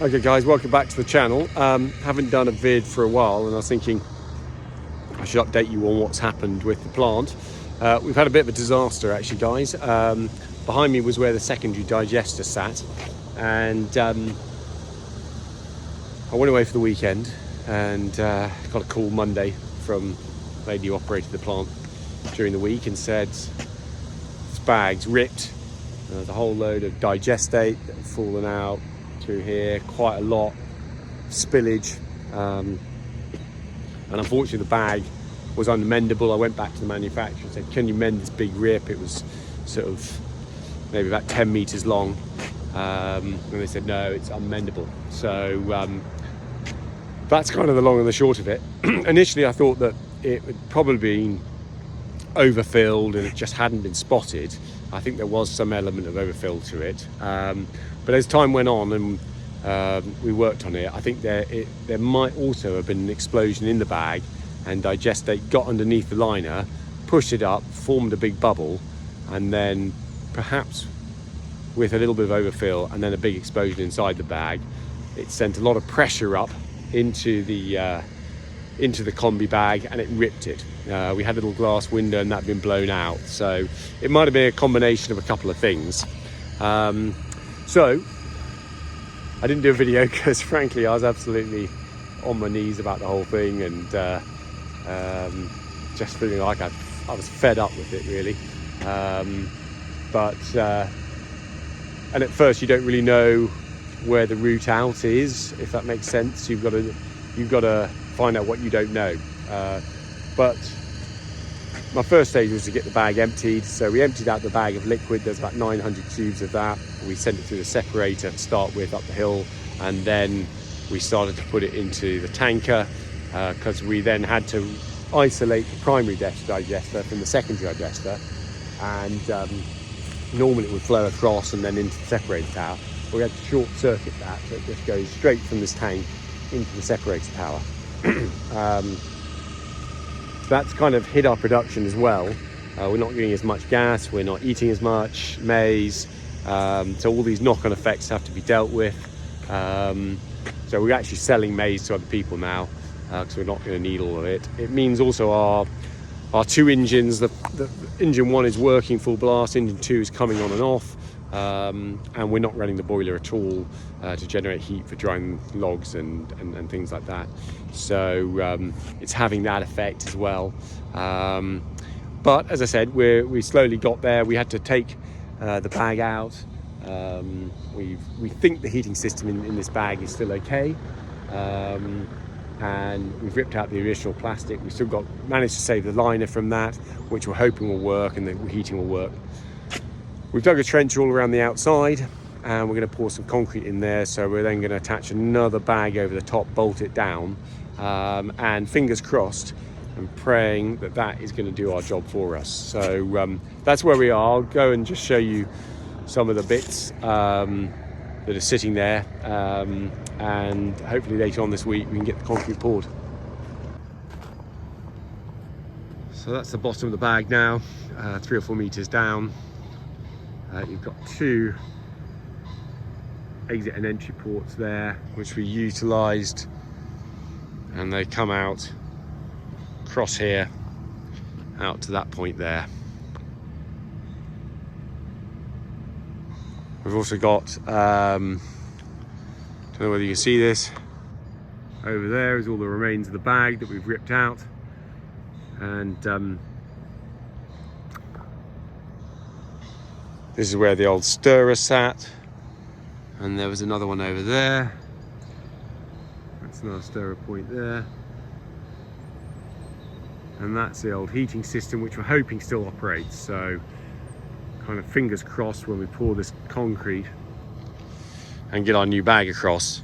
Okay guys, welcome back to the channel. Haven't done a vid for a while and I was thinking I should update you on what's happened with the plant. We've had a bit of a disaster actually guys. Behind me was where the secondary digester sat, and I went away for the weekend and got a call Monday from the lady who operated the plant during the week and said this bag's ripped. There's a whole load of digestate that had fallen out through here, quite a lot spillage, and unfortunately the bag was unmendable. I went back to the manufacturer and said, can you mend this big rip? It was sort of maybe about 10 meters long, and they said no, it's unmendable. So that's kind of the long and the short of it. Initially I thought that it had probably been overfilled and it just hadn't been spotted. I think there was some element of overfill to it, but as time went on and we worked on it, I think there might also have been an explosion in the bag, and digestate got underneath the liner, pushed it up, formed a big bubble, and then perhaps with a little bit of overfill and then a big explosion inside the bag, it sent a lot of pressure up into the combi bag and it ripped it. We had a little glass window and that had been blown out, so it might have been a combination of a couple of things. So I didn't do a video because frankly I was absolutely on my knees about the whole thing, and just feeling like I was fed up with it really. And at first you don't really know where the route out is, if that makes sense. You've got to find out what you don't know. But my first stage was to get the bag emptied. So we emptied out the bag of liquid. There's about 900 cubes of that. We sent it through the separator to start with up the hill, and then we started to put it into the tanker, because we then had to isolate the primary digester from the secondary digester, and normally it would flow across and then into the separator tower. But we had to short circuit that, so it just goes straight from this tank into the separator tower. That's kind of hit our production as well. We're not getting as much gas, we're not eating as much maize, so all these knock-on effects have to be dealt with. So we're actually selling maize to other people now, because we're not going to need all of it. It means also our two engines, the engine 1 is working full blast, engine 2 is coming on and off, and we're not running the boiler at all to generate heat for drying logs and things like that. So it's having that effect as well. But as I said, we slowly got there. We had to take the bag out. We think the heating system in this bag is still okay. And we've ripped out the original plastic. We still managed to save the liner from that, which we're hoping will work and the heating will work. We've dug a trench all around the outside, and we're going to pour some concrete in there. So we're then going to attach another bag over the top, bolt it down, and fingers crossed and praying that that is going to do our job for us. So that's where we are. I'll go and just show you some of the bits that are sitting there, and hopefully later on this week we can get the concrete poured. So that's the bottom of the bag now, 3 or 4 meters down. You've got 2 exit and entry ports there, which we utilised, and they come out across here out to that point there. We've also got, don't know whether you can see this, over there is all the remains of the bag that we've ripped out, and this is where the old stirrer sat, and there was another one over there. That's another stirrer point there, and that's the old heating system, which we're hoping still operates. So kind of fingers crossed when we pour this concrete and get our new bag across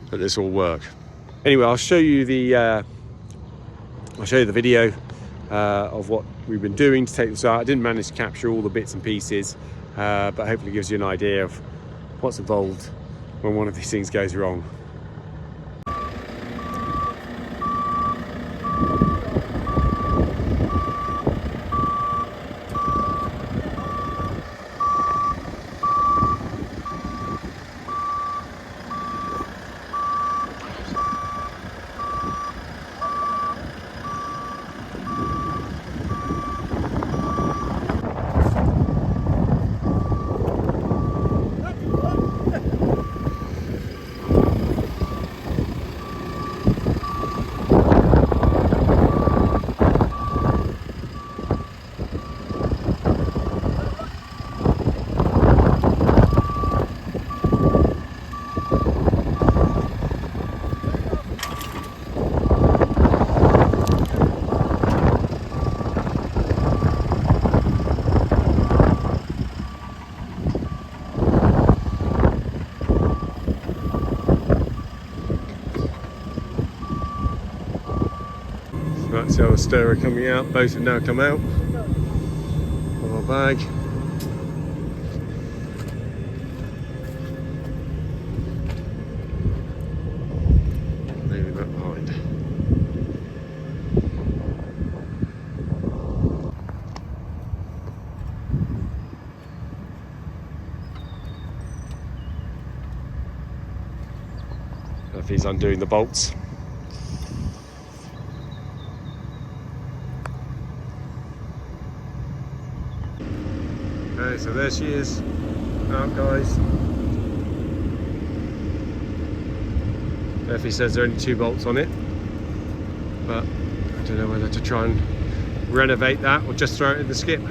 that this will work. Anyway, I'll show you the video of what we've been doing to take this out. I didn't manage to capture all the bits and pieces, but hopefully it gives you an idea of what's involved when one of these things goes wrong. That's the other stirrer coming out. Both have now come out of our bag. Leaving that behind. If he's undoing the bolts. Okay, so there she is. Out, guys. Effie says there are only 2 bolts on it, but I don't know whether to try and renovate that or just throw it in the skip.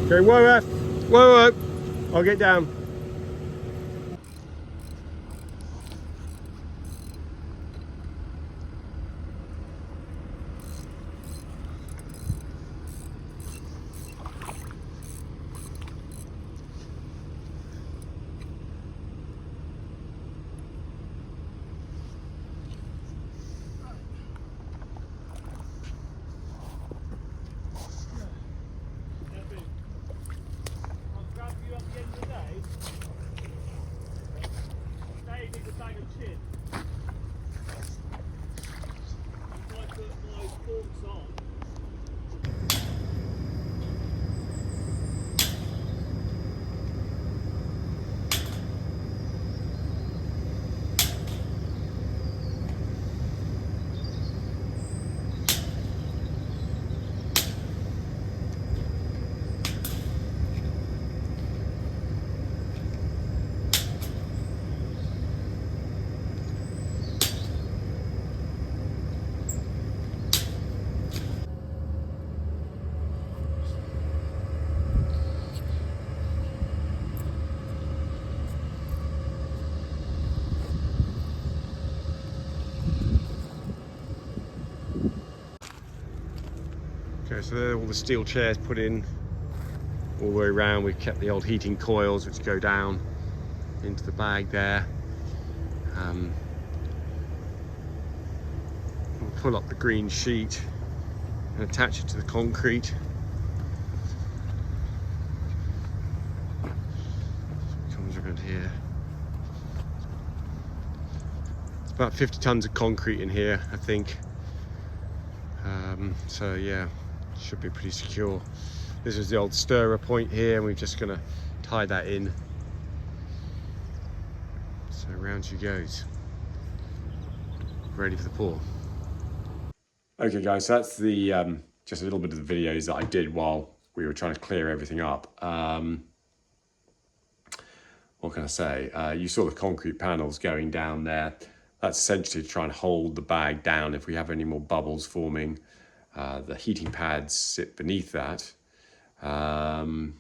Okay, whoa, whoa, whoa. I'll get down. Okay, so there are all the steel chairs put in all the way around. We've kept the old heating coils which go down into the bag there. We'll pull up the green sheet and attach it to the concrete. Comes around here. It's about 50 tons of concrete in here, I think. So yeah, should be pretty secure. This is the old stirrer point here, and we're just going to tie that in. So round she goes, ready for the pour. Okay guys, so that's the just a little bit of the videos that I did while we were trying to clear everything up. What can I say? You saw the concrete panels going down there. That's essentially to try and hold the bag down if we have any more bubbles forming. The heating pads sit beneath that. And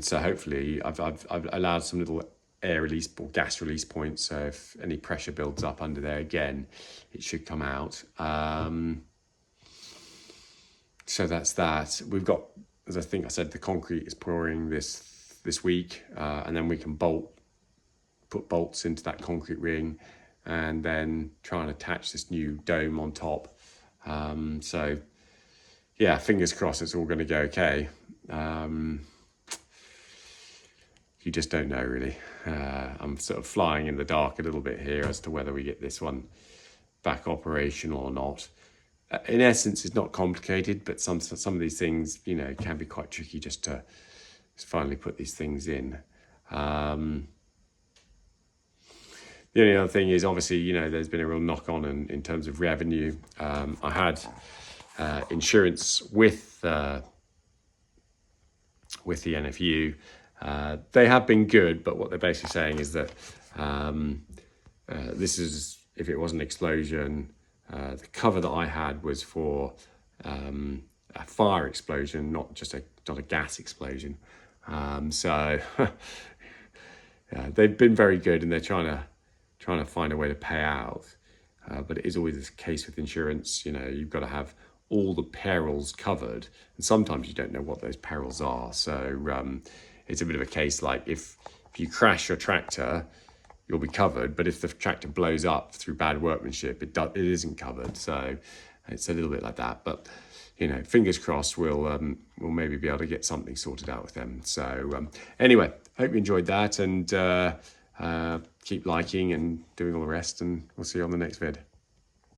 so hopefully I've allowed some little air release or gas release points, so if any pressure builds up under there again, it should come out. So that's that. We've got, as I think I said, the concrete is pouring this week, and then we can put bolts into that concrete ring and then try and attach this new dome on top. So yeah, fingers crossed it's all going to go okay. You just don't know really. I'm sort of flying in the dark a little bit here as to whether we get this one back operational or not. In essence, it's not complicated, but some of these things, you know, can be quite tricky just to finally put these things in. The only other thing is, obviously, you know, there's been a real knock-on in terms of revenue. I had insurance with the NFU. They have been good, but what they're basically saying is that this is, if it was an explosion, the cover that I had was for a fire explosion, not a gas explosion. So they've been very good, and they're trying to find a way to pay out. But it is always the case with insurance. You know, you've got to have all the perils covered, and sometimes you don't know what those perils are. So it's a bit of a case like if you crash your tractor, you'll be covered, but if the tractor blows up through bad workmanship, it isn't covered. So it's a little bit like that. But you know, fingers crossed, we'll maybe be able to get something sorted out with them. So anyway, hope you enjoyed that, and keep liking and doing all the rest, and we'll see you on the next vid.